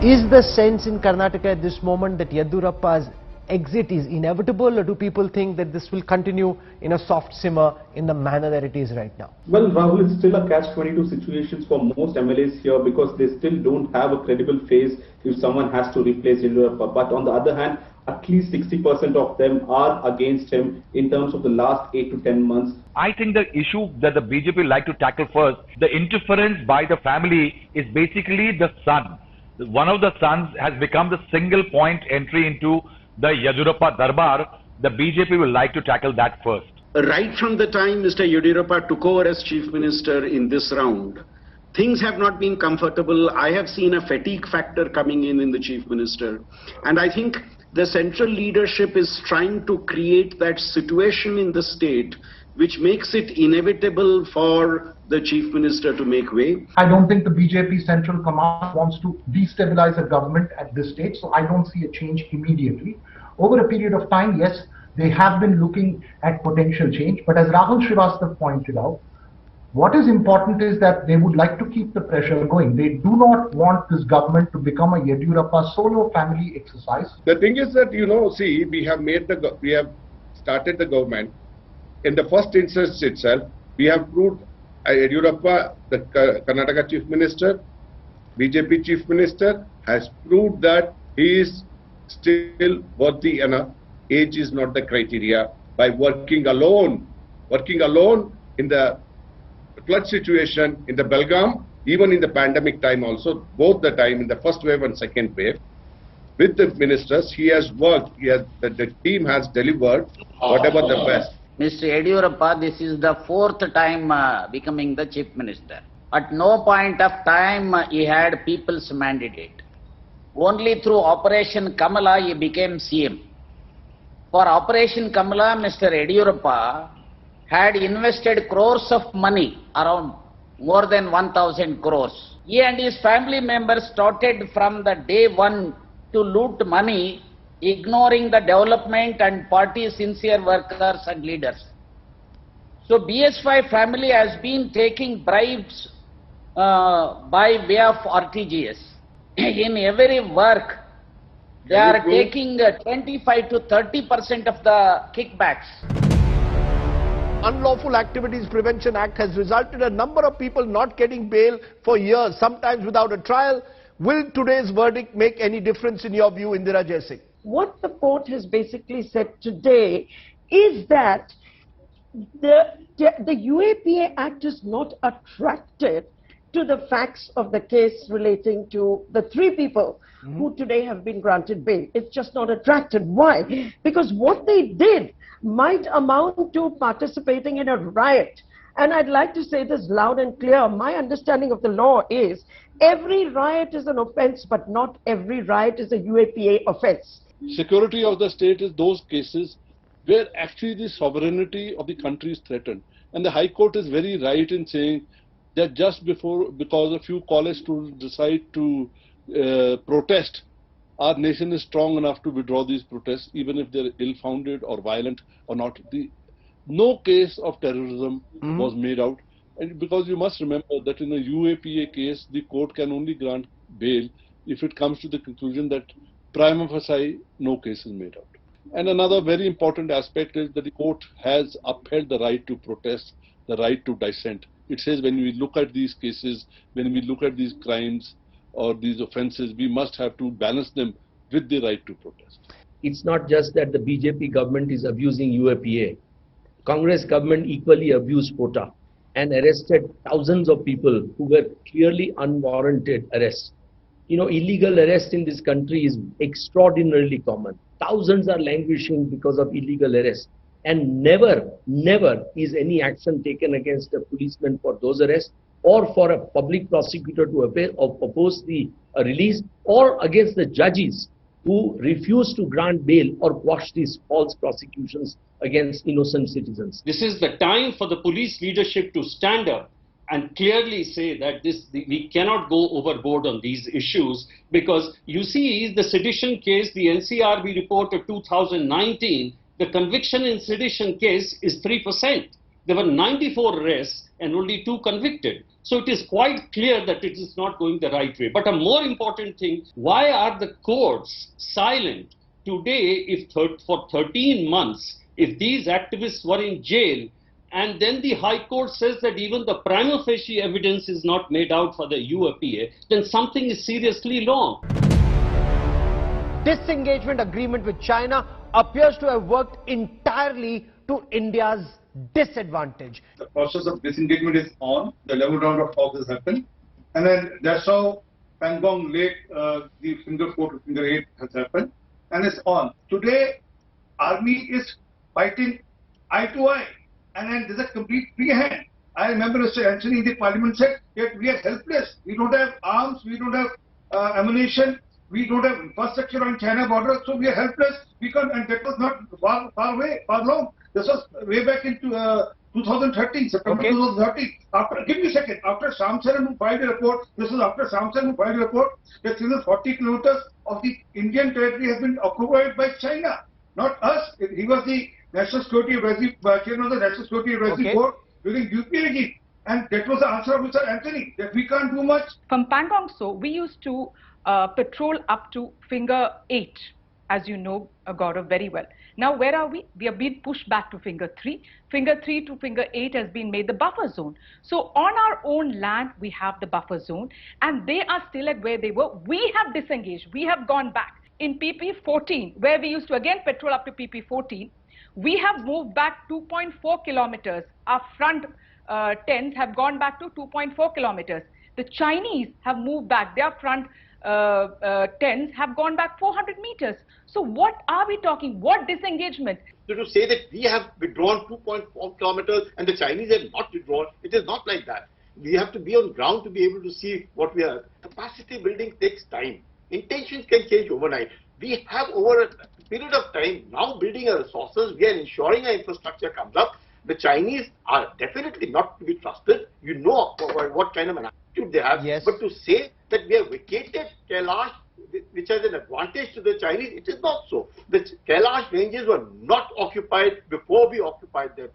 Is the sense in Karnataka at this moment that Yediyurappa's exit is inevitable, or do people think that this will continue in a soft simmer in the manner that it is right now? Well, Rahul, it's still a catch-22 situation for most MLAs here because they still don't have a credible face if someone has to replace Yediyurappa. But on the other hand, at least 60% of them are against him in terms of the last 8 to 10 months. I think the issue that the BJP like to tackle first, the interference by the family, is basically the son. One of the sons has become the single point entry into the Yediyurappa Darbar. The BJP will like to tackle that first. Right from the time Mr. Yediyurappa took over as Chief Minister in this round, things have not been comfortable. I have seen a fatigue factor coming in the Chief Minister. And I think the central leadership is trying to create that situation in the state which makes it inevitable for the Chief Minister to make way. I don't think the BJP Central Command wants to destabilize a government at this stage, so I don't see a change immediately. Over a period of time, yes, they have been looking at potential change, but as Rahul Srivastav pointed out, what is important is that they would like to keep the pressure going. They do not want this government to become a Yediyurappa solo family exercise. The thing is that, see, we have started the government. In the first instance itself, we have proved Yediyurappa, the Karnataka Chief Minister, BJP Chief Minister, has proved that he is still worthy enough. Age is not the criteria. By working alone in the flood situation in the Belgaum, even in the pandemic time also, both the time in the first wave and second wave, with the ministers, he has worked, the team has delivered whatever the best. Mr. Yediyurappa, this is the fourth time becoming the Chief Minister. At no point of time he had people's mandate. Only through Operation Kamala he became CM. For Operation Kamala, Mr. Yediyurappa had invested crores of money, around more than 1,000 crores. He and his family members started from the day one to loot money, ignoring the development and party sincere workers and leaders. So BSY family has been taking bribes by way of RTGS. In every work, they are taking 25 to 30% of the kickbacks. Unlawful Activities Prevention Act has resulted in a number of people not getting bail for years, sometimes without a trial. Will today's verdict make any difference in your view, Indira Jaisingh? What the court has basically said today is that the UAPA Act is not attracted to the facts of the case relating to the three people who today have been granted bail. It's just not attracted. Why? Because what they did might amount to participating in a riot. And I'd like to say this loud and clear. My understanding of the law is every riot is an offense, but not every riot is a UAPA offense. Security of the state is those cases where actually the sovereignty of the country is threatened. And the High Court is very right in saying that just because a few college students decide to protest, our nation is strong enough to withdraw these protests, even if they're ill-founded or violent or not. No case of terrorism was made out. And because you must remember that in a UAPA case, the court can only grant bail if it comes to the conclusion that prima facie no case is made out. And another very important aspect is that the court has upheld the right to protest, the right to dissent. It says when we look at these cases, when we look at these crimes or these offences, we must have to balance them with the right to protest. It's not just that the BJP government is abusing UAPA. Congress government equally abused quota and arrested thousands of people who were clearly unwarranted arrests. Illegal arrest in this country is extraordinarily common. Thousands are languishing because of illegal arrest. And never is any action taken against a policeman for those arrests, or for a public prosecutor to oppose the release, or against the judges who refuse to grant bail or quash these false prosecutions against innocent citizens. This is the time for the police leadership to stand up and clearly say that we cannot go overboard on these issues, because you see the sedition case, the NCRB report of 2019, the conviction in sedition case is 3%. there were 94 arrests and only 2 convicted. So it is quite clear that it is not going the right way. But a more important thing, why are the courts silent? Today, if for 13 months, if these activists were in jail, and then the High Court says that even the prima facie evidence is not made out for the UAPA, then something is seriously wrong. Disengagement agreement with China appears to have worked entirely to India's disadvantage. The process of disengagement is on. The level round of talks has happened. And then that's how Pangong Lake, the finger 4 to finger 8 has happened. And it's on. Today, army is fighting eye to eye. And then there's a complete free hand. I remember Mr. Anthony in the parliament said that we are helpless. We don't have arms, we don't have ammunition, we don't have infrastructure on China border, so we are helpless. We can't, and that was not far away, far long. This was way back into 2013, September 2013. Give me a second. After Samsaran who filed a report, this was after Samsaran who filed a report, that 40 kilometers of the Indian territory has been occupied by China, not us. He was the National Security Advisory, chairman of the National Security Advisory Board during UP regime. And that was the answer of Mr. Anthony, that we can't do much. From Pangong, so we used to patrol up to finger 8, as you know, Gaurav, very well. Now, where are we? We are being pushed back to finger 3. Finger 3 to finger 8 has been made the buffer zone. So, on our own land, we have the buffer zone, and they are still at where they were. We have disengaged. We have gone back. In PP 14, where we used to again patrol up to PP 14, we have moved back 2.4 kilometers. Our front tents have gone back to 2.4 kilometers. The Chinese have moved back. Their front tents have gone back 400 meters. So what are we talking? What disengagement? So to say that we have withdrawn 2.4 kilometers and the Chinese have not withdrawn, it is not like that. We have to be on ground to be able to see what we are. Capacity building takes time. Intentions can change overnight. We have over a period of time now building our resources. We are ensuring our infrastructure comes up. The Chinese are definitely not to be trusted. You know what kind of an attitude they have. Yes. But to say that we have vacated Kailash, which has an advantage to the Chinese, it is not so. The Kailash ranges were not occupied before we occupied them.